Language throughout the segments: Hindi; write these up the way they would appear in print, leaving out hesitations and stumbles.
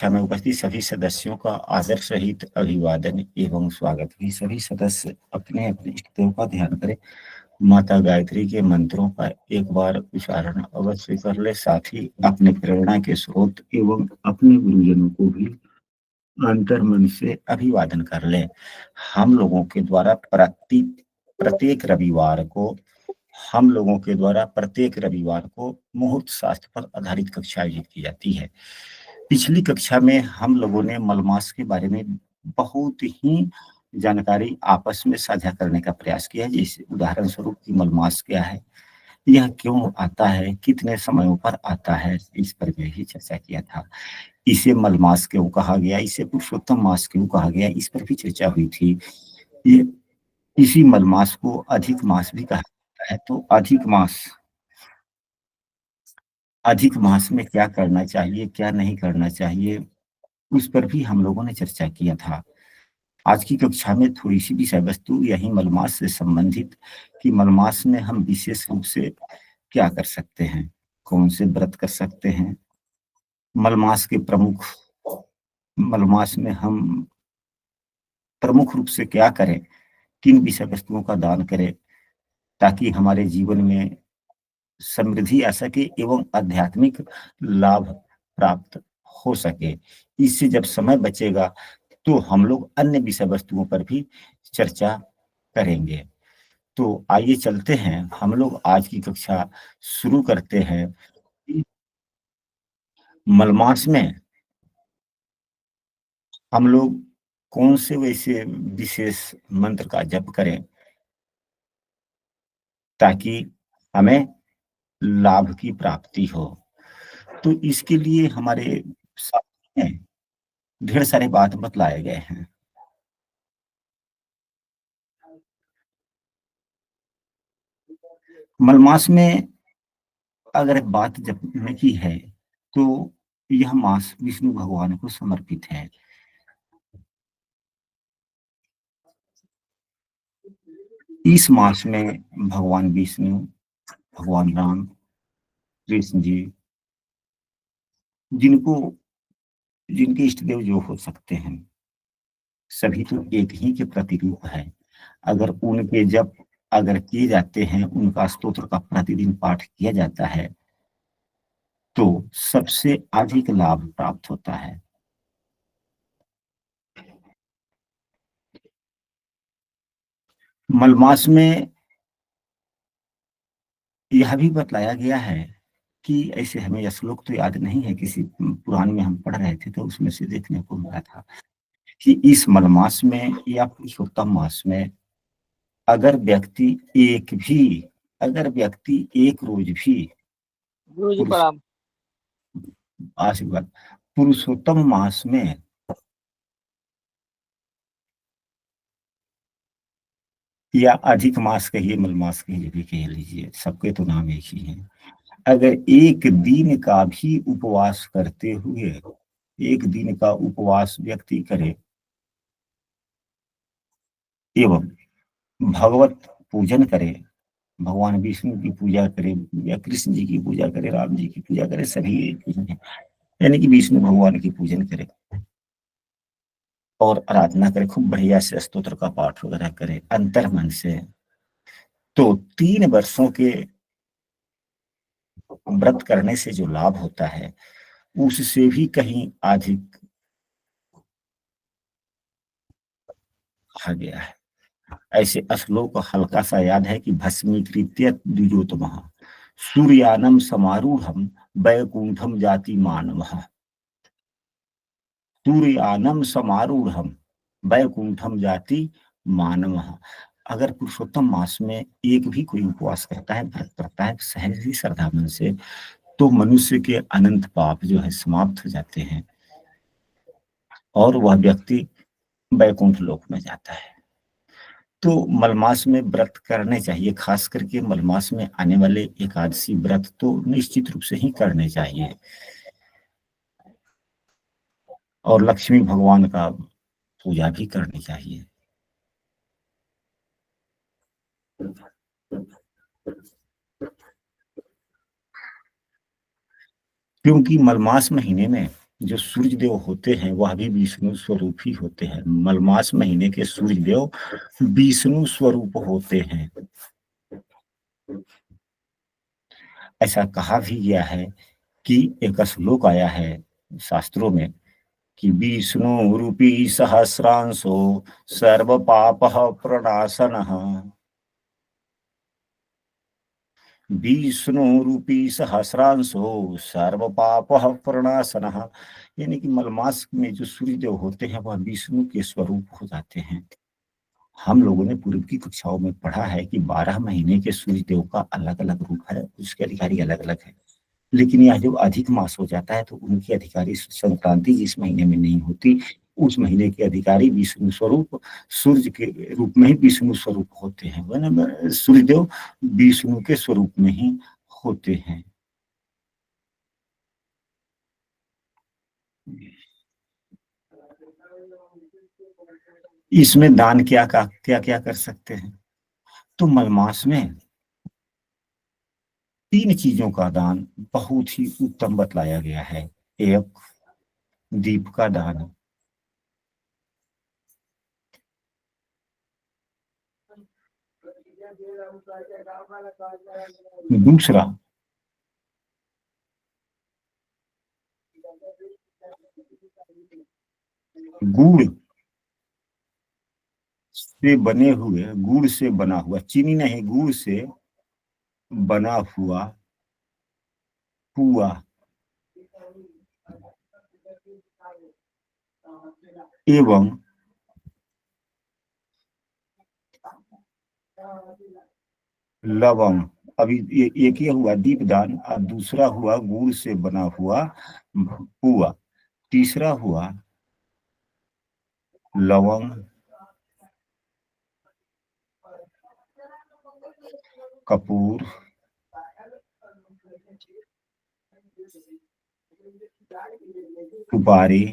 कक्षा में उपस्थित सभी सदस्यों का आदर सहित अभिवादन एवं स्वागत है। सभी सदस्य अपने अपने इष्ट देव का ध्यान करें। माता गायत्री के मंत्रों का एक बार उच्चारण अवश्य कर ले। साथ ही अपने प्रेरणा के स्रोत एवं अपने गुरुजनों को भी अंतर मन से अभिवादन कर ले। हम लोगों के द्वारा प्रत्येक रविवार को मुहूर्त शास्त्र पर आधारित कक्षा आयोजित की जाती है। पिछली कक्षा में हम लोगों ने मलमास के बारे में बहुत ही जानकारी आपस में साझा करने का प्रयास किया है। जैसे उदाहरण स्वरूप कि मलमास क्या है, यह क्यों आता है, कितने समयों पर आता है, इस पर भी चर्चा किया था। इसे मलमास क्यों कहा गया, इसे पुरुषोत्तम मास क्यों कहा गया, इस पर भी चर्चा हुई थी। ये इसी मलमास को अधिक मास भी कहा जाता है। तो अधिक मास में क्या करना चाहिए, क्या नहीं करना चाहिए, उस पर भी हम लोगों ने चर्चा किया था। आज की कक्षा में थोड़ी सी विषय वस्तु यही मलमास से संबंधित कि मलमास में हम विशेष रूप से क्या कर सकते हैं, कौन से व्रत कर सकते हैं, मलमास के प्रमुख मलमास में हम प्रमुख रूप से क्या करें, किन विषय वस्तुओं का दान करें ताकि हमारे जीवन में समृद्धि आ सके एवं आध्यात्मिक लाभ प्राप्त हो सके। इससे जब समय बचेगा तो हम लोग अन्य विषय वस्तुओं पर भी चर्चा करेंगे। तो आइए चलते हैं, हम लोग आज की कक्षा शुरू करते हैं। मलमास में हम लोग कौन से वैसे विशेष मंत्र का जप करें ताकि हमें लाभ की प्राप्ति हो। तो इसके लिए हमारे शास्त्र में ढेर सारे बात बतलाए गए हैं। मलमास में अगर बात जपने की है तो यह मास विष्णु भगवान को समर्पित है। इस मास में भगवान विष्णु, भगवान राम, कृष्ण जी, जिनको जिनके इष्ट देव जो हो सकते हैं, सभी तो एक ही के प्रतिरूप है। अगर उनके जप अगर किए जाते हैं, उनका स्तोत्र का प्रतिदिन पाठ किया जाता है तो सबसे अधिक लाभ प्राप्त होता है। मलमास में यह भी बतलाया गया है कि ऐसे हमें यह श्लोक तो याद नहीं है, किसी पुराण में हम पढ़ रहे थे तो उसमें से देखने को मिला था कि इस मलमास में या पुरुषोत्तम मास में अगर व्यक्ति एक भी अगर व्यक्ति एक रोज भी गुरु जी पुरुष प्रणाम। आशीर्वाद पुरुषोत्तम मास में या अधिक मास कहिए, मलमास कहिए, भी कह लीजिए, सबके तो नाम एक ही है। अगर एक दिन का भी उपवास करते हुए एक दिन का उपवास व्यक्ति करे एवं भगवत पूजन करे, भगवान विष्णु की पूजा करे या कृष्ण जी की पूजा करे, राम जी की पूजा करे, सभी एक ही हैं, यानी कि विष्णु भगवान की पूजन करे और आराधना करे, खूब बढ़िया से स्तोत्र का पाठ वगैरह करे अंतर मन से, तो 3 वर्षों के व्रत करने से जो लाभ होता है उससे भी कहीं अधिक कहा गया है। ऐसे श्लोक हल्का सा याद है कि भस्मीकृत्य द्विजोतमः सूर्यानम समारूढ़म वैकुंठम जाति मानवः, सूर्यानम समारूढ़म वैकुंठम जाति मानवः। अगर पुरुषोत्तम मास में एक भी कोई उपवास करता है, व्रत करता है सहज ही श्रद्धा मन से, तो मनुष्य के अनंत पाप जो है समाप्त हो जाते हैं और वह व्यक्ति वैकुंठ लोक में जाता है। तो मलमास में व्रत करने चाहिए, खास करके मलमास में आने वाले एकादशी व्रत तो निश्चित रूप से ही करने चाहिए और लक्ष्मी भगवान का पूजा भी करनी चाहिए। क्योंकि मलमास महीने में जो सूर्य देव होते हैं वह भी विष्णु स्वरूप ही होते हैं। मलमास महीने के सूर्य देव विष्णु स्वरूप होते हैं। ऐसा कहा भी गया है कि एक श्लोक आया है शास्त्रों में कि विष्णु रूपी सहस्रांशो सर्व पाप प्रणाशनः। विष्णु रूपी सहस्रांशो सर्व पाप प्रणाशनः, यानी कि मलमास में जो सूर्य देव होते हैं वह विष्णु के स्वरूप हो जाते हैं। हम लोगों ने पूर्व की कक्षाओं में पढ़ा है कि 12 महीने के सूर्य देव का अलग अलग रूप है, उसके अधिकारी अलग अलग है। लेकिन यह जब अधिक मास हो जाता है तो उनकी अधिकारी संक्रांति जिस महीने में नहीं होती, उस महीने के अधिकारी विष्णु स्वरूप सूर्य के रूप में ही विष्णु स्वरूप होते हैं। सूर्यदेव विष्णु के स्वरूप में ही होते हैं। इसमें दान क्या क्या कर सकते हैं? तो मलमास में 3 चीजों का दान बहुत ही उत्तम बतलाया गया है। एक, दीप का दान। दूसरा, गुड़ से बने हुए, गुड़ से बना हुआ, चीनी नहीं, गुड़ से बना हुआ पुआ। एवं लवंग। अभी एक ही हुआ दीपदान, और दूसरा हुआ गुड़ से बना हुआ पुआ। तीसरा हुआ लवंग, कपूर, सुपारी,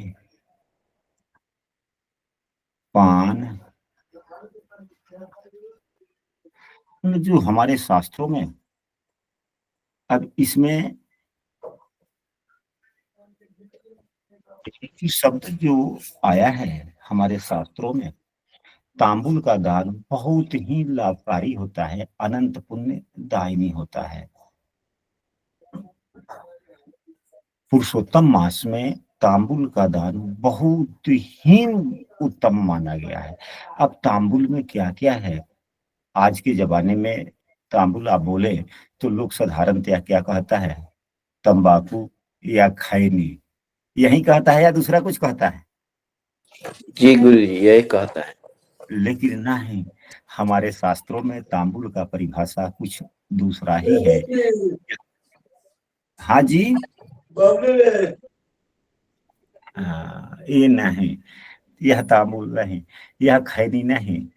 पान। जो हमारे शास्त्रों में, अब इसमें शब्द जो आया है हमारे शास्त्रों में, तांबुल का दान बहुत ही लाभकारी होता है, अनंत पुण्य दायिनी होता है। पुरुषोत्तम मास में तांबुल का दान बहुत ही उत्तम माना गया है। अब तांबुल में क्या क्या है? आज के जमाने में तांबुल आप बोले तो लोग साधारणतया क्या कहता है? तंबाकू या खैनी, यही कहता है या दूसरा कुछ कहता है? जी गुरु जी, यही कहता है। लेकिन नहीं, हमारे शास्त्रों में तांबुल का परिभाषा कुछ दूसरा ही है। हाँ जी, ये नहीं, यह तांबुल नहीं, यह खैनी नहीं,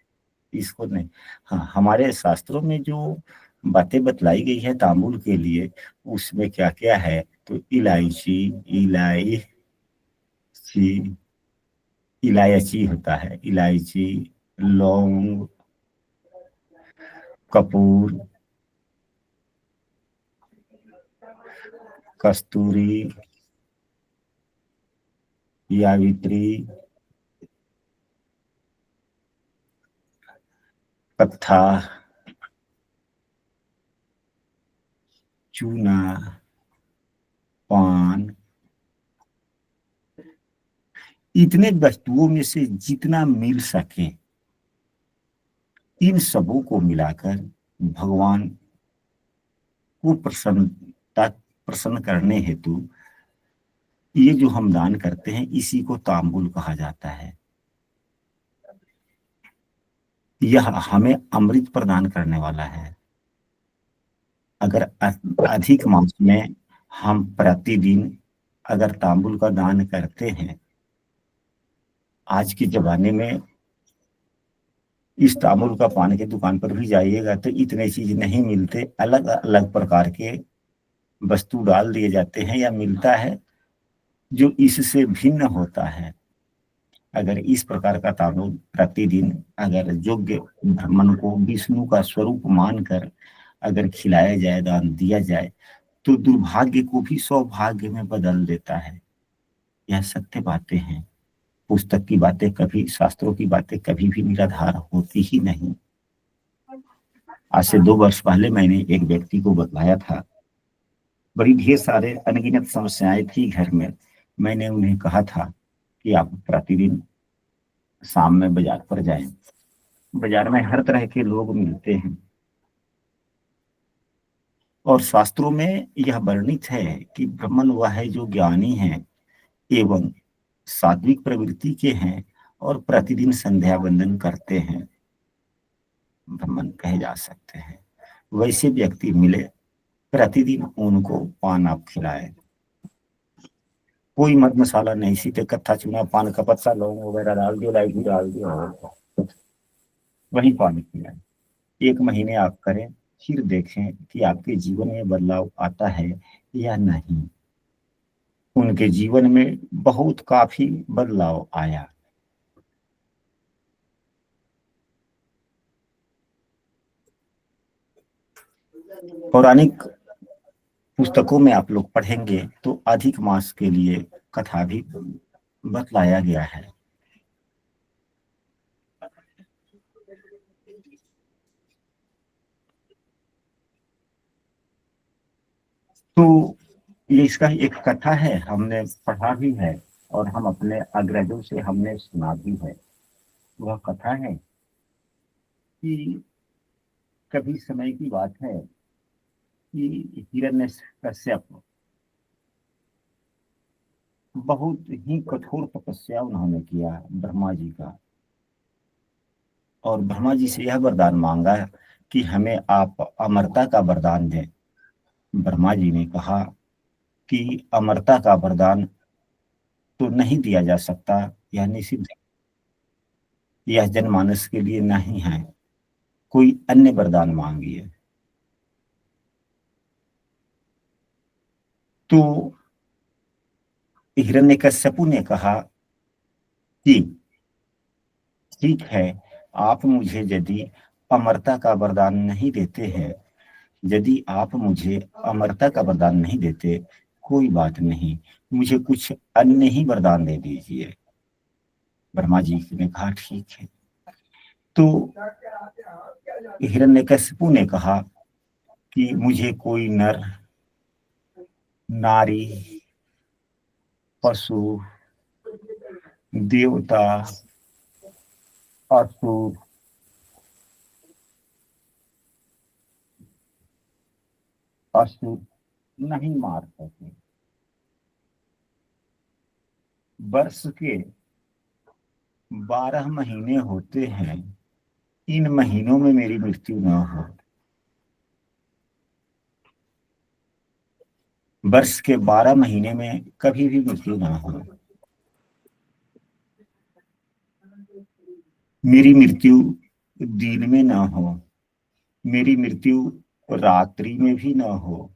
इसको नहीं। हाँ, हमारे शास्त्रों में जो बातें बतलाई गई है तांबुल के लिए, उसमें क्या क्या है? तो इलायची, इलायची, इलायची होता है, इलायची, लौंग, कपूर, कस्तूरी, यावित्री, पत्था, चूना, पान। इतने वस्तुओं में से जितना मिल सके इन सबों को मिलाकर भगवान को प्रसन्न करने हेतु ये जो हम दान करते हैं इसी को तांबुल कहा जाता है। यह हमें अमृत प्रदान करने वाला है। अगर अधिक मास में हम प्रतिदिन अगर तांबुल का दान करते हैं, आज के जमाने में इस तांबुल का पान की दुकान पर भी जाइएगा तो इतने चीज नहीं मिलते, अलग अलग प्रकार के वस्तु डाल दिए जाते हैं या मिलता है जो इससे भिन्न होता है। अगर इस प्रकार का तांबुल प्रतिदिन अगर योग्य ब्राह्मण को विष्णु का स्वरूप मानकर अगर खिलाया जाए, दान दिया जाए, तो दुर्भाग्य को भी सौभाग्य में बदल देता है। यह सत्य बातें हैं। पुस्तक की बातें कभी, शास्त्रों की बातें कभी भी निराधार होती ही नहीं। आज से 2 वर्ष पहले मैंने एक व्यक्ति को बतलाया था, बड़ी ढेर सारे अनगिनत समस्याएं थी घर में। मैंने उन्हें कहा था कि आप प्रतिदिन शाम में बाजार पर जाएं। बाजार में हर तरह के लोग मिलते हैं और शास्त्रों में यह वर्णित है कि ब्राह्मण वह है जो ज्ञानी है एवं सात्विक प्रवृत्ति के हैं और प्रतिदिन संध्या वंदन करते हैं, ब्राह्मण कहे जा सकते हैं। वैसे व्यक्ति मिले, प्रतिदिन उनको पान आप खिलाए, कोई मद मसाला नहीं, सीधे कत्था चुना, पान का पत्ता, लौंग वगैरह डाल दिया, इलायची डाल दिया और वही पानी खिलाए। 1 महीने आप करें, फिर देखें कि आपके जीवन में बदलाव आता है या नहीं। उनके जीवन में बहुत काफी बदलाव आया। पौराणिक पुस्तकों में आप लोग पढ़ेंगे तो अधिक मास के लिए कथा भी बतलाया गया है। तो ये इसका एक कथा है, हमने पढ़ा भी है और हम अपने अग्रजों से हमने सुना भी है। वह कथा है कि कभी समय की बात है कि हिरण्यकश्यप बहुत ही कठोर तपस्या उन्होंने किया ब्रह्मा जी का, और ब्रह्मा जी से यह वरदान मांगा कि हमें आप अमरता का वरदान दें। ब्रह्मा जी ने कहा कि अमरता का वरदान तो नहीं दिया जा सकता, यह निषिद्ध, यह जनमानस के लिए नहीं है, कोई अन्य वरदान मांगिए। तो हिरण्यकश्यपु ने कहा कि ठीक है, आप मुझे यदि अमरता का वरदान नहीं देते हैं, यदि आप मुझे अमरता का वरदान नहीं देते, कोई बात नहीं, मुझे कुछ अन्य ही वरदान दे दीजिए। ब्रह्मा जी ने कहा ठीक है। तो हिरण्यकश्यपु ने कहा कि मुझे कोई नर, नारी, पशु, देवता, असुर, असुर नहीं मार सके। वर्ष के 12 महीने होते हैं, इन महीनों में मेरी मृत्यु न हो। वर्ष के 12 महीने में कभी भी मृत्यु ना हो। मेरी मृत्यु दिन में ना हो, मेरी मृत्यु रात्रि में भी ना हो।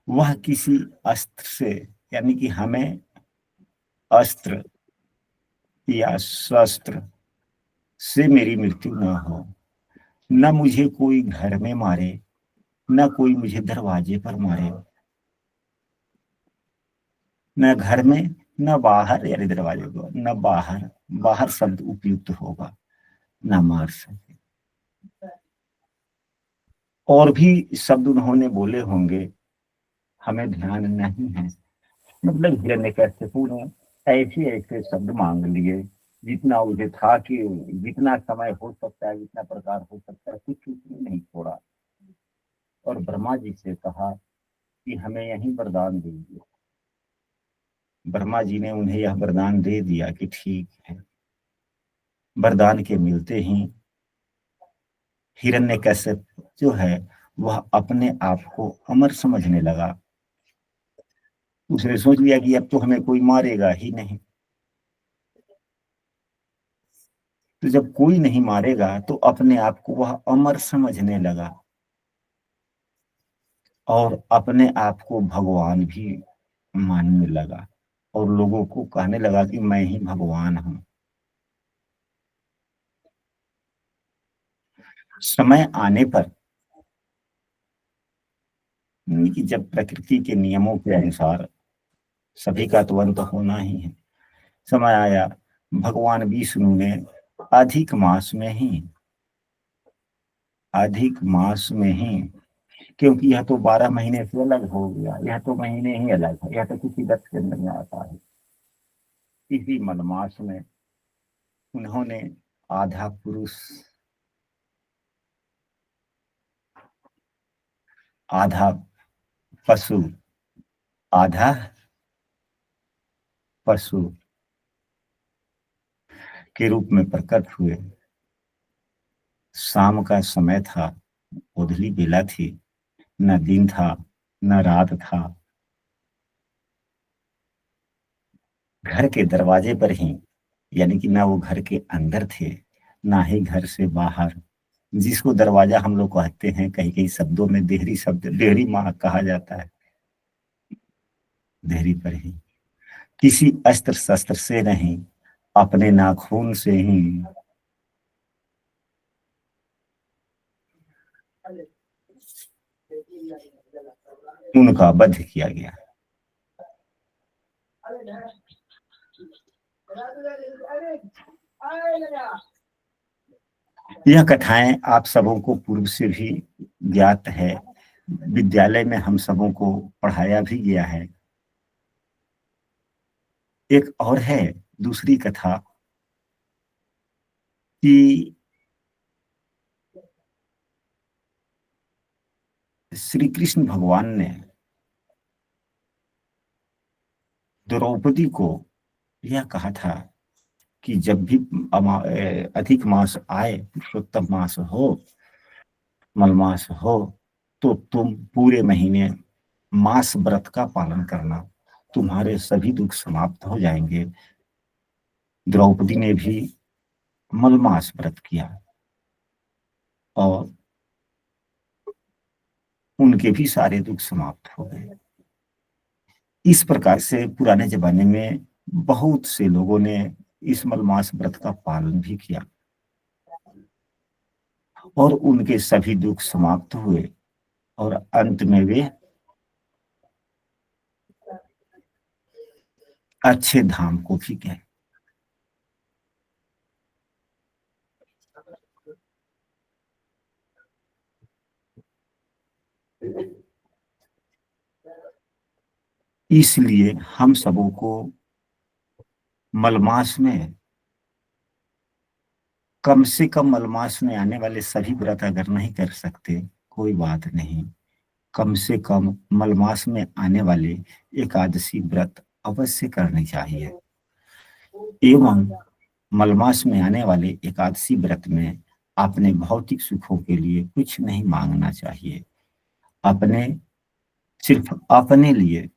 वह किसी अस्त्र से, यानी कि हमें अस्त्र या शस्त्र से मेरी मृत्यु ना हो। न मुझे कोई घर में मारे, न कोई मुझे दरवाजे पर मारे, न घर में, न बाहर, यानी दरवाजे को, न बाहर, बाहर शब्द उपयुक्त होगा, न मार सके। और भी शब्द उन्होंने बोले होंगे, हमें ध्यान नहीं है। मतलब हिरण्यकश्यपु ने ऐसे ऐसे शब्द मांग लिए, जितना उसे था कि जितना समय हो सकता है, जितना प्रकार हो सकता है, कुछ उसने नहीं छोड़ा। और ब्रह्मा जी से कहा कि हमें यही वरदान दीजिए। ब्रह्मा जी ने उन्हें यह वरदान दे दिया कि ठीक है। वरदान के मिलते ही हिरण्यकश्यप जो है वह अपने आप को अमर समझने लगा। उसने सोच लिया कि अब तो हमें कोई मारेगा ही नहीं। तो जब कोई नहीं मारेगा तो अपने आप को वह अमर समझने लगा और अपने आप को भगवान भी मानने लगा और लोगों को कहने लगा कि मैं ही भगवान हूं। समय आने पर, कि जब प्रकृति के नियमों के अनुसार सभी का तो अंत होना ही है। समय आया भगवान विष्णु ने अधिक मास में ही, क्योंकि यह तो 12 महीने से अलग हो गया, यह तो महीने ही अलग है, यह तो किसी दस के अंदर में आता है। इसी मलमास में उन्होंने आधा पुरुष आधा पशु आधा पशु के रूप में प्रकट हुए। शाम का समय था, गोधूली बेला थी, न दिन था न रात था। घर के दरवाजे पर ही, यानी कि ना वो घर के अंदर थे ना ही घर से बाहर, जिसको दरवाजा हम लोग कहते हैं, कहीं कहीं शब्दों में देहरी शब्द, देहरी माँ कहा जाता है, देहरी पर ही, किसी अस्त्र शस्त्र से नहीं, अपने नाखून से ही उनका वध किया गया। यह कथाएं आप सबों को पूर्व से भी ज्ञात है, विद्यालय में हम सबों को पढ़ाया भी गया है। एक और है दूसरी कथा कि श्री कृष्ण भगवान ने द्रौपदी को यह कहा था कि जब भी अधिक मास आए, पुरुषोत्तम मास हो, मलमास हो, तो तुम पूरे महीने मास व्रत का पालन करना, तुम्हारे सभी दुख समाप्त हो जाएंगे। द्रौपदी ने भी मलमास व्रत किया और उनके भी सारे दुख समाप्त हो गए। इस प्रकार से पुराने जमाने में बहुत से लोगों ने इस मलमास व्रत का पालन भी किया और उनके सभी दुख समाप्त हुए और अंत में वे अच्छे धाम को भी गए। इसलिए हम सबों को मलमास में, कम से कम मलमास में आने वाले सभी व्रत अगर नहीं कर सकते कोई बात नहीं, कम से कम मलमास में आने वाले एकादशी व्रत अवश्य करनी चाहिए। एवं मलमास में आने वाले एकादशी व्रत में अपने भौतिक सुखों के लिए कुछ नहीं मांगना चाहिए, अपने सिर्फ अपने लिए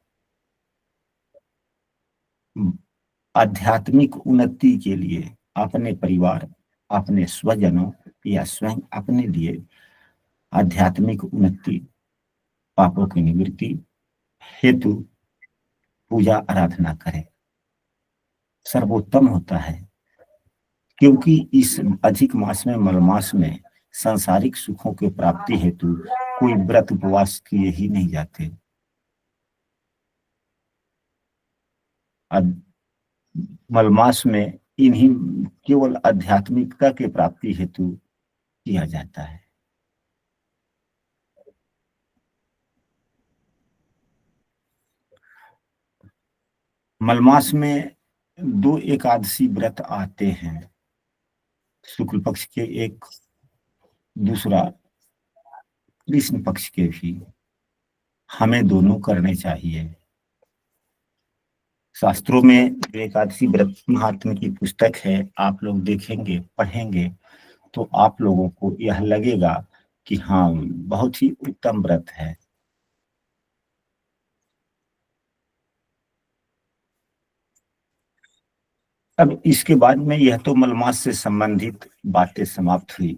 आध्यात्मिक उन्नति के लिए, अपने परिवार, अपने स्वजनों या स्वयं अपने लिए आध्यात्मिक उन्नति, पापों की निवृत्ति हेतु पूजा आराधना करें, सर्वोत्तम होता है। क्योंकि इस अधिक मास में, मलमास में सांसारिक सुखों की प्राप्ति हेतु कोई व्रत उपवास किए ही नहीं जाते। मलमास में इन्हीं केवल आध्यात्मिकता के प्राप्ति हेतु किया जाता है। मलमास में 2 एकादशी व्रत आते हैं, शुक्ल पक्ष के एक, दूसरा कृष्ण पक्ष के भी। हमें दोनों करने चाहिए। शास्त्रों में जो एकादशी व्रत महात्म्य की पुस्तक है, आप लोग देखेंगे, पढ़ेंगे तो आप लोगों को यह लगेगा कि हाँ, बहुत ही उत्तम व्रत है। अब इसके बाद में, यह तो मलमास से संबंधित बातें समाप्त हुई।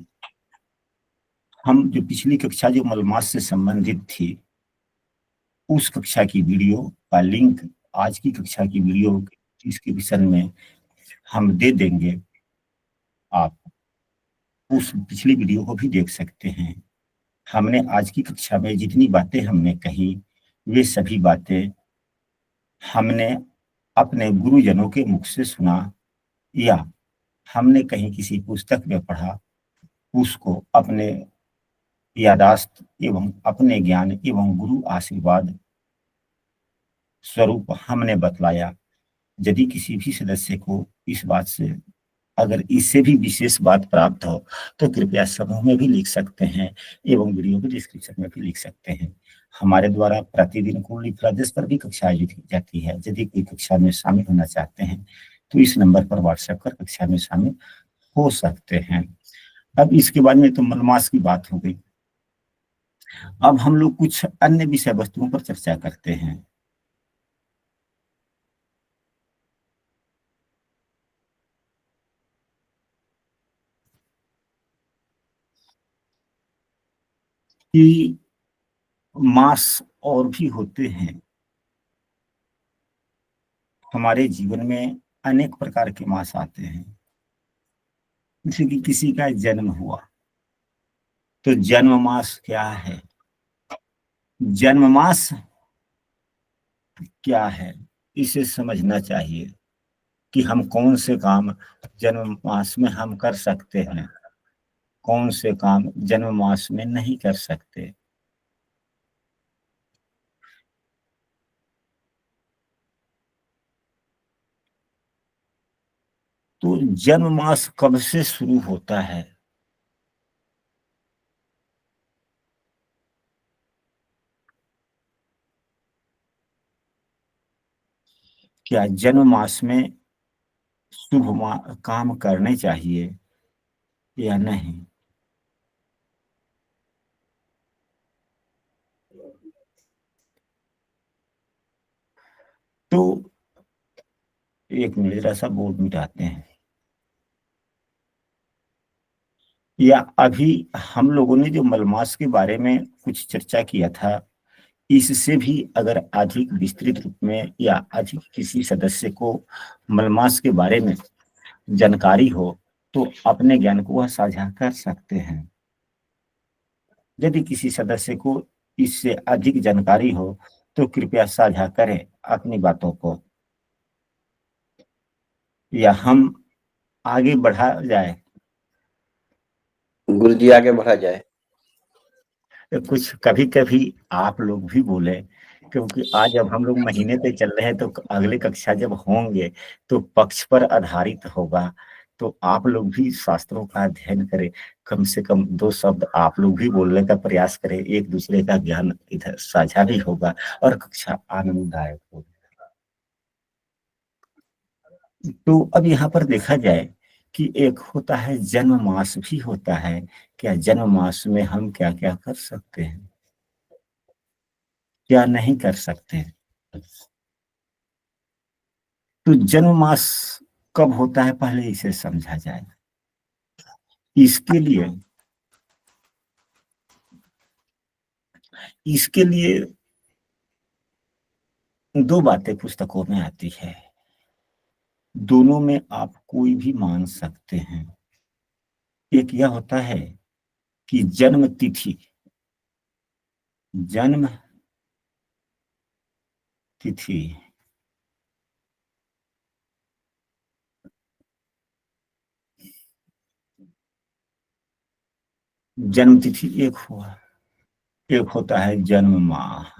हम जो पिछली कक्षा जो मलमास से संबंधित थी, उस कक्षा की वीडियो का लिंक आज की कक्षा की वीडियो इसके विषय में हम दे देंगे। आप उस पिछली वीडियो को भी देख सकते हैं। हमने आज की कक्षा में जितनी बातें हमने कही, वे सभी बातें हमने अपने गुरुजनों के मुख से सुना या हमने कहीं किसी पुस्तक में पढ़ा, उसको अपने यादाश्त एवं अपने ज्ञान एवं गुरु आशीर्वाद स्वरूप हमने बतलाया। यदि किसी भी सदस्य को इस बात से अगर इससे भी विशेष बात प्राप्त हो तो कृपया समूह में भी लिख सकते हैं एवं वीडियो के डिस्क्रिप्शन में भी लिख सकते हैं। हमारे द्वारा प्रतिदिन कुंडली प्रदेश पर भी कक्षा आयोजित की जाती है। यदि कोई कक्षा में शामिल होना चाहते हैं तो इस नंबर पर व्हाट्सएप कर कक्षा में शामिल हो सकते हैं। अब इसके बाद में तो मलमास की बात हो गई। अब हम लोग कुछ अन्य विषय वस्तुओं पर चर्चा करते हैं। कि मास और भी होते हैं हमारे जीवन में, अनेक प्रकार के मास आते हैं। जैसे कि किसी का जन्म हुआ तो जन्म मास क्या है, जन्म मास क्या है, इसे समझना चाहिए कि हम कौन से काम जन्म मास में हम कर सकते हैं, कौन से काम जन्म मास में नहीं कर सकते। तो जन्म मास कब से शुरू होता है? क्या जन्म मास में शुभ काम करने चाहिए या नहीं? तो एक मिनट जरा सा बोर्ड मिटाते हैं। या अभी हम लोगों ने जो मलमास के बारे में कुछ चर्चा किया था, इससे भी अगर अधिक विस्तृत रूप में या अधिक किसी सदस्य को मलमास के बारे में जानकारी हो तो अपने ज्ञान को वह साझा कर सकते हैं। यदि किसी सदस्य को इससे अधिक जानकारी हो तो कृपया साझा करें अपनी बातों को, या हम आगे बढ़ा जाए। गुरु जी आगे बढ़ा जाए। कुछ कभी कभी आप लोग भी बोले, क्योंकि आज अब हम लोग महीने पे चल रहे हैं तो अगले कक्षा जब होंगे तो पक्ष पर आधारित होगा। तो आप लोग भी शास्त्रों का अध्ययन करें, कम से कम 2 शब्द आप लोग भी बोलने का प्रयास करें, एक दूसरे का ज्ञान इधर साझा भी होगा और कक्षा आनंददायक होगी। तो अब यहाँ पर देखा जाए कि एक होता है जन्म मास भी होता है। क्या जन्म मास में हम क्या क्या कर सकते हैं, क्या नहीं कर सकते? तो जन्म मास कब होता है पहले इसे समझा जाए। इसके लिए इसके लिए 2 बातें पुस्तकों में आती है, दोनों में आप कोई भी मान सकते हैं। एक यह होता है कि जन्म तिथि, जन्म तिथि जन्म तिथि एक हुआ, एक होता है जन्म माह।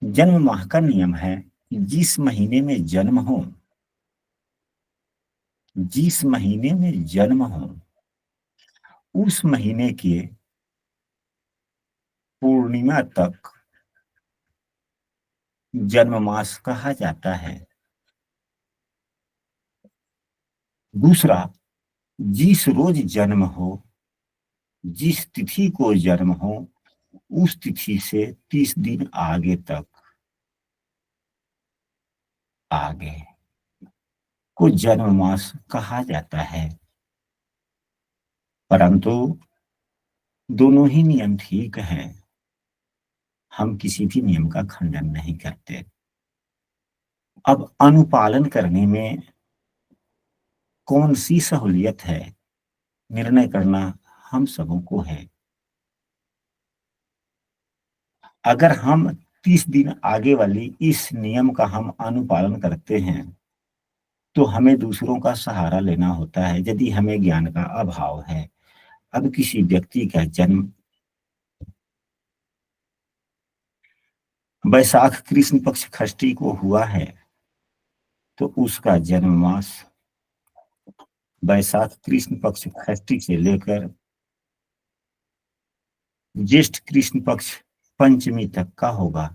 जन्म माह का नियम है कि जिस महीने में जन्म हो, जिस महीने में जन्म हो उस महीने के पूर्णिमा तक जन्म मास कहा जाता है। दूसरा, जिस रोज जन्म हो, जिस तिथि को जन्म हो उस तिथि से 30 दिन आगे तक, आगे को जन्म मास कहा जाता है। परंतु दोनों ही नियम ठीक है, हम किसी भी नियम का खंडन नहीं करते। अब अनुपालन करने में कौन सी सहूलियत है, निर्णय करना हम सबों को है। अगर हम 30 दिन आगे वाली इस नियम का हम अनुपालन करते हैं तो हमें दूसरों का सहारा लेना होता है यदि हमें ज्ञान का अभाव है। अब किसी व्यक्ति का जन्म वैशाख कृष्ण पक्ष षष्ठी को हुआ है तो उसका जन्म मास वैशाख कृष्ण पक्ष षष्ठी से लेकर ज्येष्ठ कृष्ण पक्ष पंचमी तक का होगा,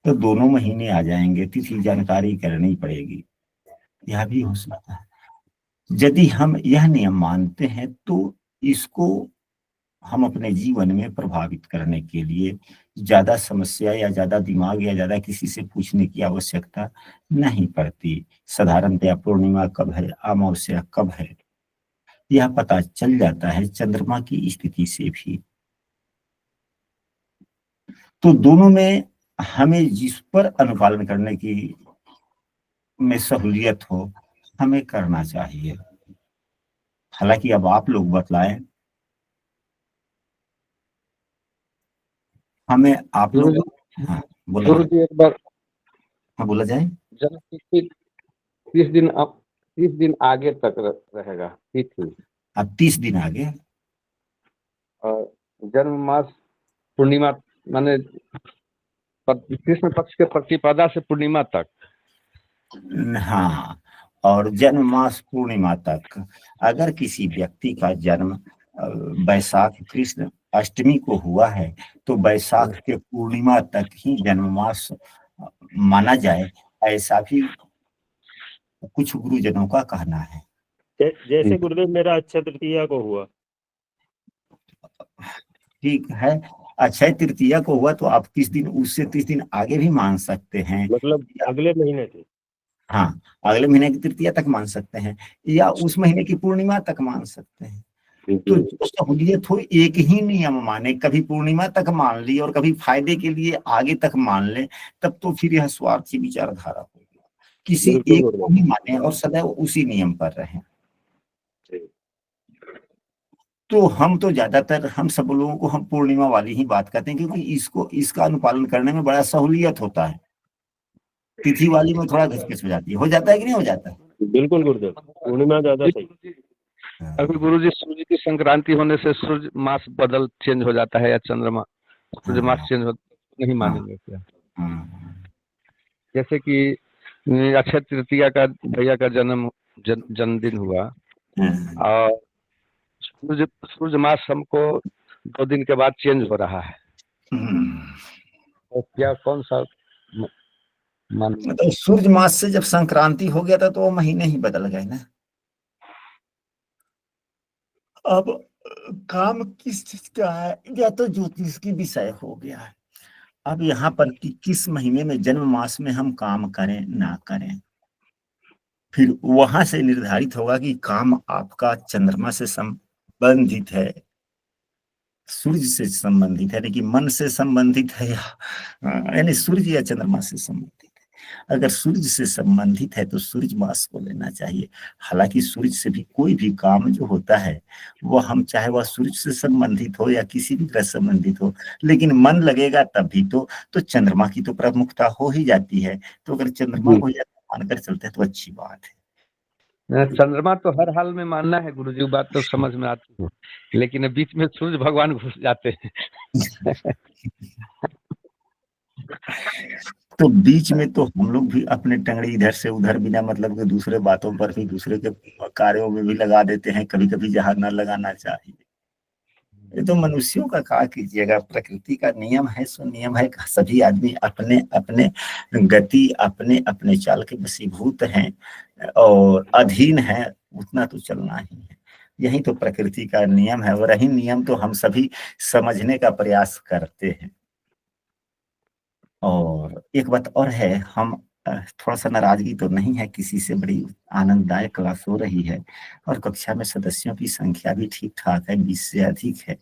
तो दोनों महीने आ जाएंगे, तिथि जानकारी करनी पड़ेगी। यह भी हो सकता है। यदि हम यह नियम मानते हैं तो इसको हम अपने जीवन में प्रभावित करने के लिए ज्यादा समस्या या ज्यादा दिमाग या ज्यादा किसी से पूछने की आवश्यकता नहीं पड़ती। साधारणतया पूर्णिमा कब है, अमावस्या कब है, यह पता चल जाता है चंद्रमा की स्थिति से भी। तो दोनों में हमें जिस पर अनुपालन करने की में सहूलियत हो हमें करना चाहिए। हालांकि अब आप लोग बतलाएं, हमें आप लोग। हाँ बोला गुरु जी एक बार हाँ बोला जाए। जन्म तिथि 30 दिन आगे तक रहेगा तिथि, अब 30 दिन आगे और जन्म मास पूर्णिमा माने कृष्ण पक्ष के प्रतिपदा से पूर्णिमा तक। हाँ, और जन्म मास पूर्णिमा तक। अगर किसी व्यक्ति का जन्म वैशाख कृष्ण अष्टमी को हुआ है तो वैशाख के पूर्णिमा तक ही जन्म मास माना जाए, ऐसा भी कुछ गुरुजनों का कहना है। जैसे गुरुदेव मेरा अक्षय तृतीया को हुआ। ठीक है, अक्षय तृतीया को हुआ तो आप 30 दिन, उससे 30 दिन आगे भी मान सकते हैं, मतलब अगले महीने थे। हाँ अगले महीने की तृतीया तक मान सकते हैं या उस महीने की पूर्णिमा तक मान सकते हैं। तो जो सहूलियत हो एक ही नियम माने, कभी पूर्णिमा तक मान ली और कभी फायदे के लिए आगे तक मान ले, तब तो फिर यह स्वार्थी विचारधारा होगी। किसी एक को ही माने और सदैव उसी नियम पर रहें। तो हम तो ज्यादातर हम सब लोगों को हम पूर्णिमा वाली ही बात करते हैं क्योंकि इसका अनुपालन करने में बड़ा सहूलियत होता है। तिथि वाली में थोड़ा घचघच हो जाती है, हो जाता है कि नहीं हो जाता है? बिल्कुल गुरुदेव, पूर्णिमा ज्यादा सही। अभी गुरु जी सूर्य की संक्रांति होने से सूर्य मास चेंज हो जाता है या चंद्रमा सूर्य मास चेंज नहीं मानेंगे क्या? जैसे कि अक्षय तृतीया का भैया का जन्मदिन हुआ और सूर्य मास हमको 2 दिन के बाद चेंज हो रहा है, तो क्या कौन सा मतलब सूर्य मास से जब संक्रांति हो गया था तो वो महीने ही बदल गए ना। अब काम किस चीज का है, या तो ज्योतिष की विषय हो गया है। अब यहाँ पर कि किस महीने में जन्म मास में हम काम करें ना करें, फिर वहां से निर्धारित होगा कि काम आपका चंद्रमा से संबंधित है, सूर्य से संबंधित है, यानी कि मन से संबंधित है, यानी सूर्य या चंद्रमा से संबंधित है। अगर सूर्य से संबंधित है तो सूर्य मास को लेना चाहिए। हालांकि सूर्य से भी कोई भी काम जो होता है वह हम चाहे वह सूर्य से संबंधित हो या किसी भी ग्रह संबंधित हो, लेकिन मन लगेगा तभी तो चंद्रमा की तो प्रमुखता हो ही जाती है। तो अगर चंद्रमा को मानकर चलते हैं तो अच्छी बात है। चंद्रमा तो हर हाल में मानना है गुरुजी, बात तो समझ में आती है, लेकिन बीच में सूर्य भगवान घुस जाते हैं। तो बीच में तो हम लोग भी अपने टंगड़ी इधर से उधर बिना मतलब के दूसरे बातों पर भी, दूसरे के कार्यों में भी लगा देते हैं, कभी कभी जहां न लगाना चाहिए। ये तो मनुष्यों का कहा कीजिएगा, प्रकृति का नियम है सो नियम है। सभी आदमी अपने अपने गति, अपने अपने चाल के वशीभूत हैं और अधीन है, उतना तो चलना ही है। यही तो प्रकृति का नियम है और यही नियम तो हम सभी समझने का प्रयास करते हैं। और एक बात और है, हम थोड़ा सा नाराजगी तो नहीं है किसी से, बड़ी आनंददायक क्लास हो रही है और कक्षा में सदस्यों की संख्या भी ठीक ठाक है, 20 से अधिक है।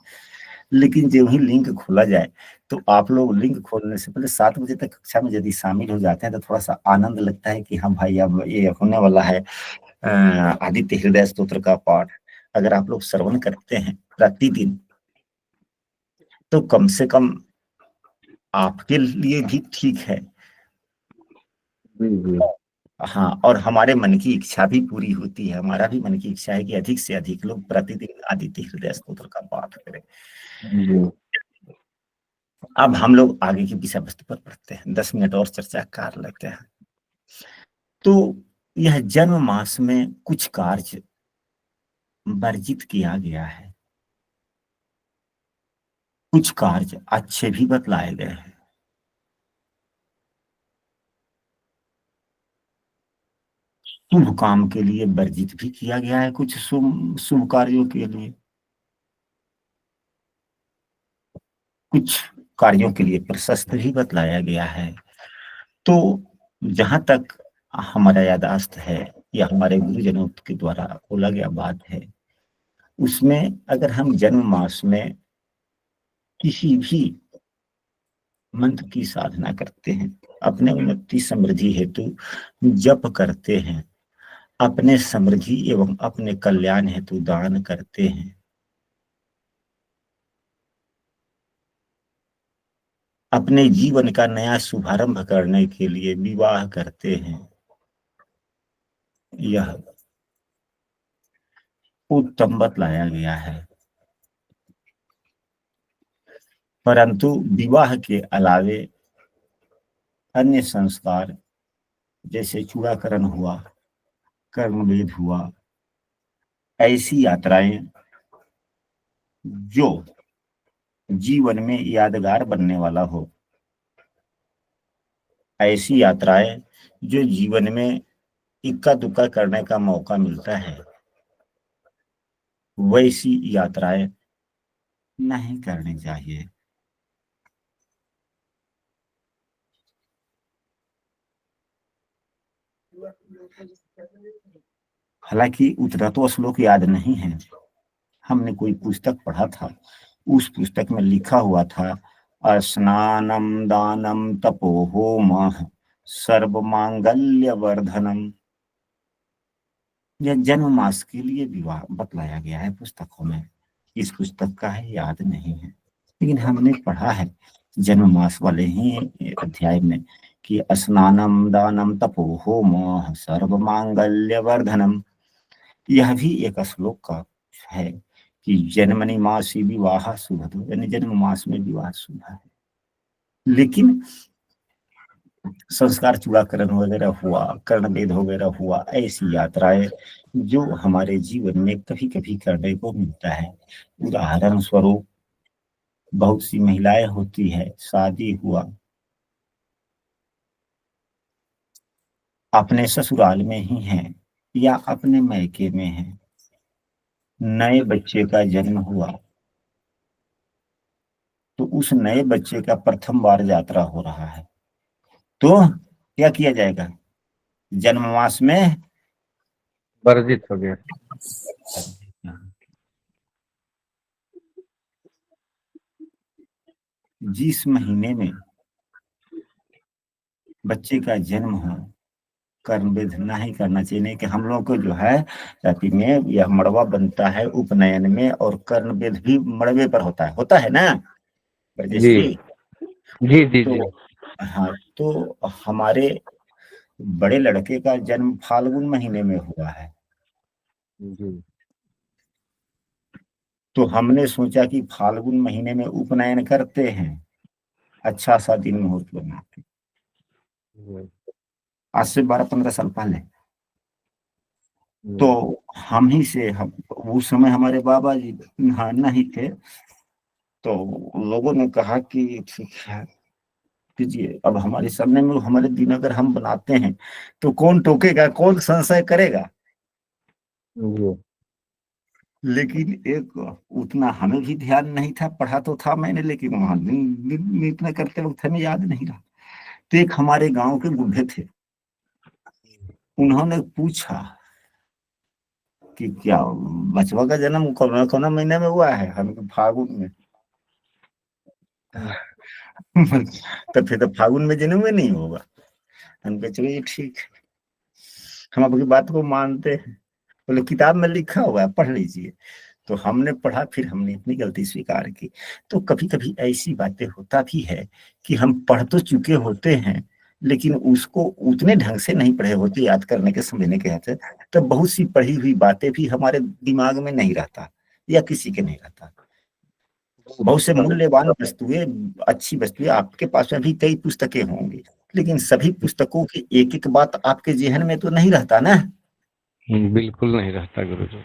लेकिन जो ही लिंक खोला जाए तो आप लोग लिंक खोलने से पहले 7 बजे तक कक्षा में यदि शामिल हो जाते हैं तो थोड़ा सा आनंद लगता है कि हाँ भाई अब ये होने वाला है आदित्य हृदय स्तोत्र का पाठ। अगर आप लोग श्रवण करते हैं प्रतिदिन तो कम से कम आपके लिए भी ठीक है। जी हाँ, और हमारे मन की इच्छा भी पूरी होती है। हमारा भी मन की इच्छा है कि अधिक से अधिक लोग प्रतिदिन आदित्य हृदय स्तोत्र का पाठ करें। जी अब हम लोग आगे की विषय वस्तु पर पढ़ते हैं, 10 मिनट और चर्चा कर लेते हैं। तो यह जन्म मास में कुछ कार्य वर्जित किया गया है, कुछ कार्य अच्छे भी बतलाए गए हैं। शुभ काम के लिए वर्जित भी किया गया है, कुछ शुभ शुभ कार्यों के लिए, कुछ कार्यों के लिए प्रशस्त भी बतलाया गया है। तो जहां तक हमारा यादाश्त है या हमारे गुरुजनों के द्वारा बोला गया बात है, उसमें अगर हम जन्म मास में किसी भी मंत्र की साधना करते हैं, अपने उन्नति समृद्धि हेतु जप करते हैं, अपने समृद्धि एवं अपने कल्याण हेतु दान करते हैं, अपने जीवन का नया शुभारंभ करने के लिए विवाह करते हैं, यह उत्तम बतलाया गया है। परंतु विवाह के अलावे अन्य संस्कार जैसे चूड़ाकरण हुआ, कर्मवेद हुआ, ऐसी यात्राएं जो जीवन में यादगार बनने वाला हो, ऐसी यात्राएं जो जीवन में इक्का दुक्का करने का मौका मिलता है, वैसी यात्राएं नहीं करनी चाहिए। हालांकि उतना तो श्लोक याद नहीं है, हमने कोई पुस्तक पढ़ा था, उस पुस्तक में लिखा हुआ था, स्नानम दानम तपोहोमः सर्व मांगल्य वर्धनम। यह जन्म मास के लिए विवाह बतलाया गया है पुस्तकों में। इस पुस्तक का है याद नहीं है, लेकिन हमने पढ़ा है जन्म मास वाले ही अध्याय में कि स्नानम दानम तपोहोमः सर्व मांगल्य वर्धनम। यह भी एक श्लोक का है कि जन्मनि मासी विवाह शुभ, यानी जन्म मास में विवाह शुभ है। लेकिन संस्कार चूड़ाकरण वगैरह हुआ, कर्णवेद वगैरह हुआ, ऐसी यात्राएं जो हमारे जीवन में कभी कभी करने को मिलता है। उदाहरण स्वरूप बहुत सी महिलाएं होती है, शादी हुआ, अपने ससुराल में ही है या अपने मैके में है, नए बच्चे का जन्म हुआ, तो उस नए बच्चे का प्रथम बार यात्रा हो रहा है, तो क्या किया जाएगा? जन्म मास में वर्जित हो गया। जिस महीने में बच्चे का जन्म हो, कर्मवेद नहीं करना चाहिए। नहीं कि हम लोगों को जो है जाति में यह मड़वा बनता है उपनयन में, और कर्मवेद भी मड़वे पर होता है ना जी ब्रजेश जी जी तो जी हाँ, तो हमारे बड़े लड़के का जन्म फाल्गुन महीने में हुआ है, जी तो हमने सोचा कि फाल्गुन महीने में उपनयन करते हैं, अच्छा सा दिन मुहूर्त बनाते। आज से 12-15 साल पहले तो हम ही से हम उस समय हमारे बाबा जी हाँ नहीं थे, तो लोगों ने कहा कि ठीक है कीजिए। अब हमारे सामने में हमारे दिन अगर हम बनाते हैं तो कौन टोकेगा, कौन संशय करेगा? जी लेकिन एक उतना हमें भी ध्यान नहीं था, पढ़ा तो था मैंने, लेकिन वहां दिन इतना करते वक्त हमें याद नहीं रहा। तो एक हमारे गांव के बूढ़े थे, उन्होंने पूछा कि क्या बचवा का जन्म कौन कौन महीने में हुआ है? हम फागुन में। तो फिर तो फागुन में जन्म में नहीं होगा। हम कहे चलिए ठीक है, हम आपकी बात को मानते हैं। बोले किताब में लिखा हुआ है, पढ़ लीजिए। तो हमने पढ़ा, फिर हमने अपनी गलती स्वीकार की। तो कभी कभी ऐसी बातें होता भी है कि हम पढ़ तो चुके होते हैं, लेकिन उसको उतने ढंग से नहीं पढ़े होते, याद करने के समझने के हाथ, तब बहुत सी पढ़ी हुई बातें भी हमारे दिमाग में नहीं रहता या किसी के नहीं रहता। बहुत से मूल्यवान वस्तुएं, अच्छी वस्तुएं आपके पास में भी कई पुस्तकें होंगी, लेकिन सभी पुस्तकों की एक एक बात आपके जेहन में तो नहीं रहता ना। बिल्कुल नहीं रहता गुरुजी।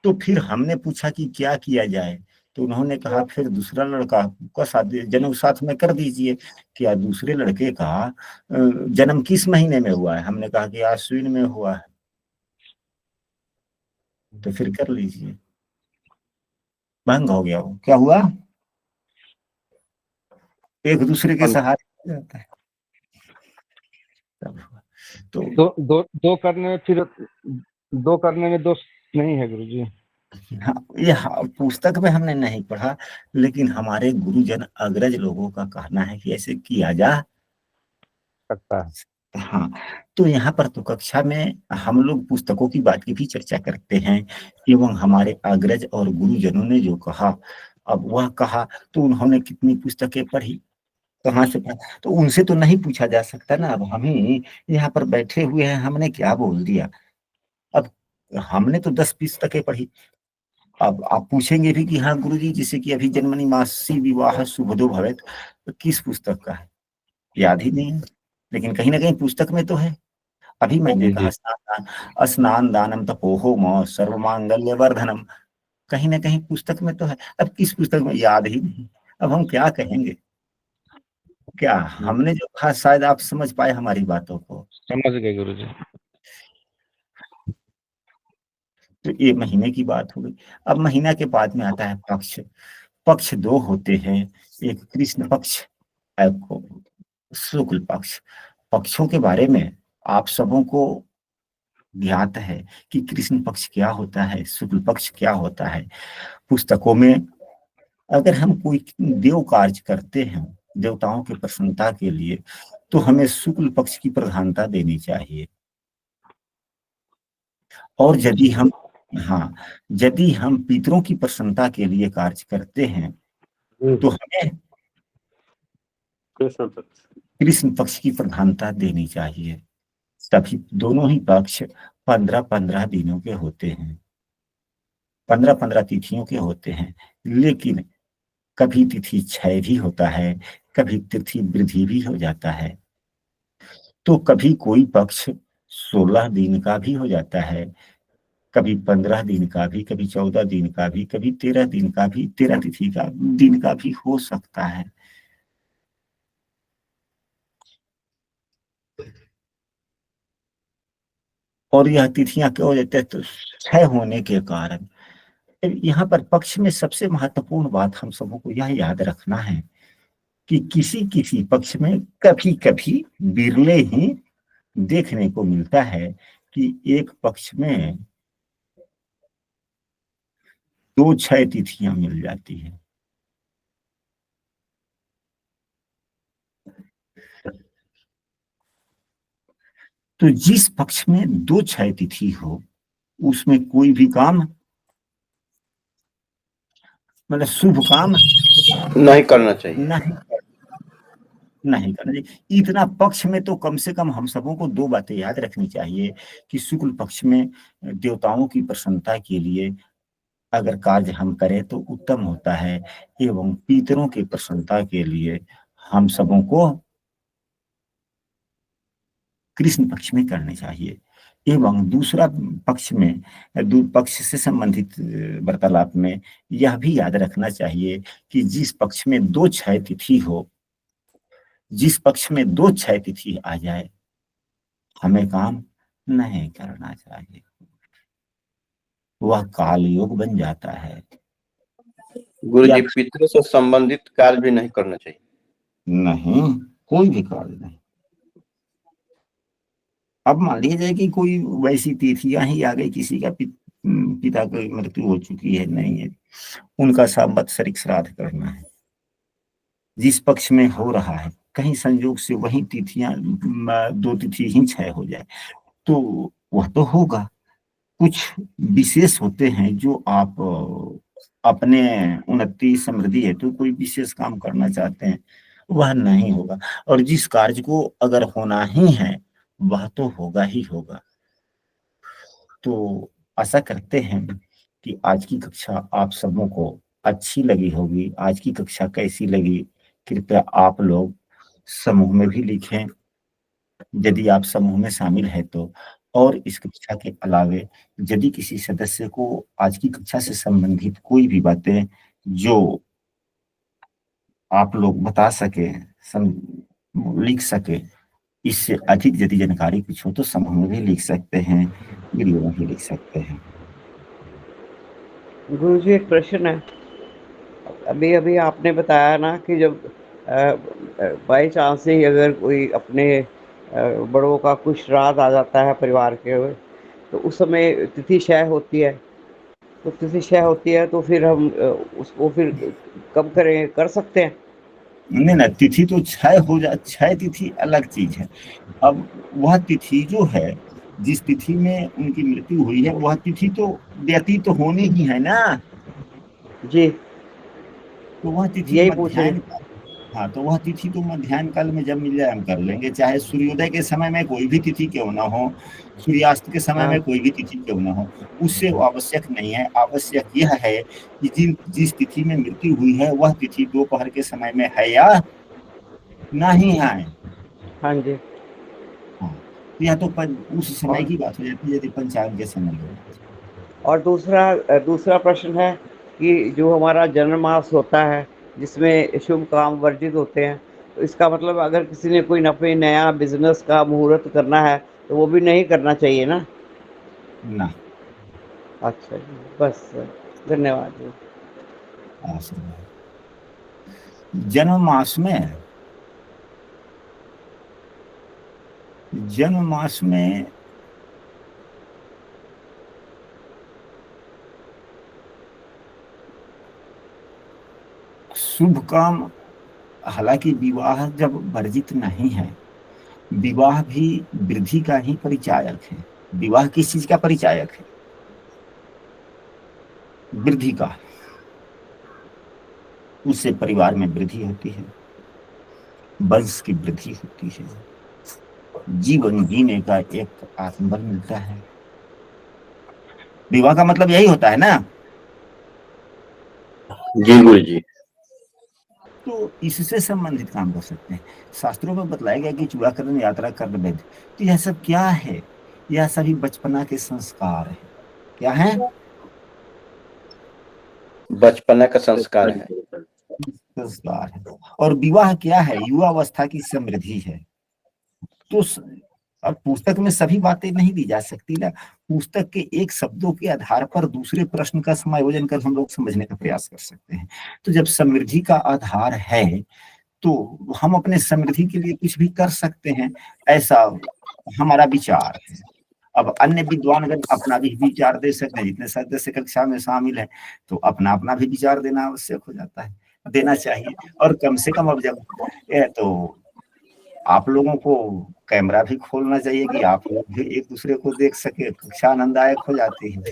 तो फिर हमने पूछा कि क्या किया जाए, तो उन्होंने कहा फिर दूसरा लड़का का शादी जन्म साथ में कर दीजिए। क्या दूसरे लड़के का जन्म किस महीने में हुआ है? हमने कहा कि आश्विन में हुआ है। तो फिर कर लीजिए। भंग हो गया। वो क्या हुआ, एक दूसरे के सहारे जाता है। तो दो करने में फिर दो करने में दोष नहीं है गुरुजी। हाँ, ये पुस्तक में हमने नहीं पढ़ा, लेकिन हमारे गुरुजन अग्रज लोगों का कहना है कि ऐसे किया जा सकता है। हाँ। तो यहाँ पर तो कक्षा में हम लोग पुस्तकों की बात की भी चर्चा करते हैं, एवं हमारे अग्रज और गुरुजनों ने जो कहा, अब वह कहा तो उन्होंने कितनी पुस्तकें पढ़ी, कहाँ से पढ़ा, तो उनसे तो नहीं पूछा जा सकता ना। अब हम ही यहाँ पर बैठे हुए हैं, हमने क्या बोल दिया। अब हमने तो 10 पुस्तकें पढ़ी। अब आप पूछेंगे भी कि हाँ गुरुजी, जैसे कि अभी जन्मनि मासी विवाह शुभदो भवेत, तो किस पुस्तक का है, याद ही नहीं है, लेकिन कहीं ना कहीं पुस्तक में तो है। अभी मैंने कहा स्नान दानम तपोहो म सर्वमांगल्य वर्धनम, कहीं ना कहीं पुस्तक में तो है। अब किस पुस्तक में, याद ही नहीं। अब हम क्या कहेंगे। क्या हमने जो कहा, शायद आप समझ पाए हमारी बातों को। समझ गए गुरुजी। तो ये महीने की बात हो गई। अब महीना के बाद में आता है पक्ष। पक्ष दो होते हैं, एक कृष्ण पक्ष, एक शुक्ल पक्ष। पक्षों के बारे में आप सबों को ज्ञात है कि कृष्ण पक्ष क्या होता है, शुक्ल पक्ष क्या होता है। पुस्तकों में अगर हम कोई देव कार्य करते हैं देवताओं की प्रसन्नता के लिए, तो हमें शुक्ल पक्ष की प्रधानता देनी चाहिए। और यदि हम यदि हम पितरों की प्रसन्नता के लिए कार्य करते हैं, तो हमें कृष्ण पक्ष की प्रधानता देनी चाहिए। तभी दोनों ही पक्ष 15-15 दिनों के होते हैं, 15-15 तिथियों के होते हैं, लेकिन कभी तिथि क्षय भी होता है, कभी तिथि वृद्धि भी हो जाता है। तो कभी कोई पक्ष 16 दिन का भी हो जाता है, कभी 15 दिन का भी, कभी 14 दिन का भी, कभी 13 दिन का भी, 13 तिथि का दिन का भी हो सकता है। और यह तिथियां क्या हो जाती है, तो क्षय होने के कारण। यहाँ पर पक्ष में सबसे महत्वपूर्ण बात हम सबों को यह याद रखना है कि किसी किसी पक्ष में कभी कभी बिरले ही देखने को मिलता है कि एक पक्ष में 2 क्षय तिथियां मिल जाती है। तो जिस पक्ष में 2 क्षय तिथि हो, उसमें कोई भी काम, मतलब शुभ काम नहीं करना चाहिए। नहीं करना चाहिए। इतना पक्ष में तो कम से कम हम सबों को 2 बातें याद रखनी चाहिए कि शुक्ल पक्ष में देवताओं की प्रसन्नता के लिए अगर कार्य हम करें तो उत्तम होता है, एवं पितरों की प्रसन्नता के लिए हम सबों को कृष्ण पक्ष में करने चाहिए। एवं दूसरा पक्ष में, पक्ष से संबंधित वार्तालाप में यह भी याद रखना चाहिए कि जिस पक्ष में 2 क्षय तिथि हो, जिस पक्ष में 2 क्षय तिथि आ जाए, हमें काम नहीं करना चाहिए, वह काल योग बन जाता है। गुरुजी, पितरों से संबंधित कार्य भी नहीं करना चाहिए। नहीं, कोई भी कार्य नहीं। अब मान लीजिए जाए कि कोई वैसी तिथियां ही आ गई, किसी का पिता की मृत्यु हो चुकी है, नहीं है, उनका संवत्सरिक श्राद्ध करना है, जिस पक्ष में हो रहा है, कहीं संयोग से वही तिथियां 2 तिथि ही क्षय हो जाए, तो वह तो होगा, कुछ विशेष होते हैं जो आप अपने उन्नति समृद्धि हेतु कोई विशेष काम करना चाहते हैं, वह नहीं होगा। और जिस कार्य को अगर होना ही है वह तो होगा ही होगा। तो आशा करते हैं कि आज की कक्षा आप सबों को अच्छी लगी होगी। आज की कक्षा कैसी लगी कृपया आप लोग समूह में भी लिखें, यदि आप समूह में शामिल हैं तो। और इस कक्षा के अलावे यदि किसी सदस्य को आज की कक्षा से संबंधित कोई भी बातें जो आप लोग बता सके, लिख सके, इससे अधिक यदि जानकारी कुछ हो तो समूह में भी लिख सकते हैं, वीडियो में भी लिख सकते हैं। गुरुजी एक प्रश्न है, अभी अभी आपने बताया ना कि जब बाई चांस ही अगर कोई अपने बड़ों का कुछ श्राद्ध आ जाता है परिवार के, तो उस समय तिथि क्षय होती है, तो तिथि क्षय होती है तो फिर हम उसको फिर कब करें, कर सकते हैं? नहीं ना, तिथि तो क्षय हो जा, क्षय तिथि अलग चीज है। अब वह तिथि जो है, जिस तिथि में उनकी मृत्यु हुई है वह तिथि तो व्यतीत तो होनी ही है ना जी, तो वह तिथि यही पूछ रहे। मध्याह्न, हाँ तो वह तिथि तो मध्याह्न काल में जब मिल जाए हम कर लेंगे, चाहे सूर्योदय के समय में कोई भी तिथि क्यों ना हो, सूर्यास्त के समय में कोई भी तिथि क्यों ना हो, उससे आवश्यक नहीं है। आवश्यक यह है कि जिस तिथि में मृत्यु हुई है वह तिथि दोपहर के समय में है या नहीं है। हाँ जी, हाँ, यह तो उस समय की बात हो जाती है यदि पंचांग के समय हो। और दूसरा प्रश्न है कि जो हमारा जन्म मास होता है जिसमें शुभ काम वर्जित होते हैं, तो इसका मतलब अगर किसी ने कोई अपने नया बिजनेस का मुहूर्त करना है तो वो भी नहीं करना चाहिए ना? ना। अच्छा जी, बस धन्यवाद जी। जन्म मास में शुभ काम, हालांकि विवाह जब वर्जित नहीं है, विवाह भी वृद्धि का ही परिचायक है। विवाह किस चीज का परिचायक है? वृद्धि का। उससे परिवार में वृद्धि होती है, वंश की वृद्धि होती है, जीवन जीने का एक आत्मबल मिलता है। विवाह का मतलब यही होता है ना। जी गुरु जी। तो इससे संबंधित काम कर सकते हैं। शास्त्रों में बतलाया गया कि चूड़ाकरण, यात्रा, कर्ण वेद, तो यह सब क्या है? यह सभी बचपना के संस्कार है। क्या है? बचपना का संस्कार है। संस्कार है। और विवाह क्या है? युवावस्था की समृद्धि है। तो अब पुस्तक में सभी बातें नहीं दी जा सकती ना, पुस्तक के एक शब्दों के आधार पर दूसरे प्रश्न का समायोजन कर हम लोग समझने का प्रयास कर सकते हैं। तो जब समृद्धि का आधार है तो हम अपने समृद्धि के लिए कुछ भी कर सकते हैं, ऐसा हमारा विचार है। अब अन्य विद्वानगण अपना भी विचार दे सकते हैं, जितने सदस्य कक्षा में शामिल है तो अपना अपना भी विचार देना आवश्यक हो जाता है, देना चाहिए। और कम से कम अब जब तो आप लोगों को कैमरा भी खोलना चाहिए कि आप लोग भी एक दूसरे को देख सके, कक्षा आनंददायक हो जाती है।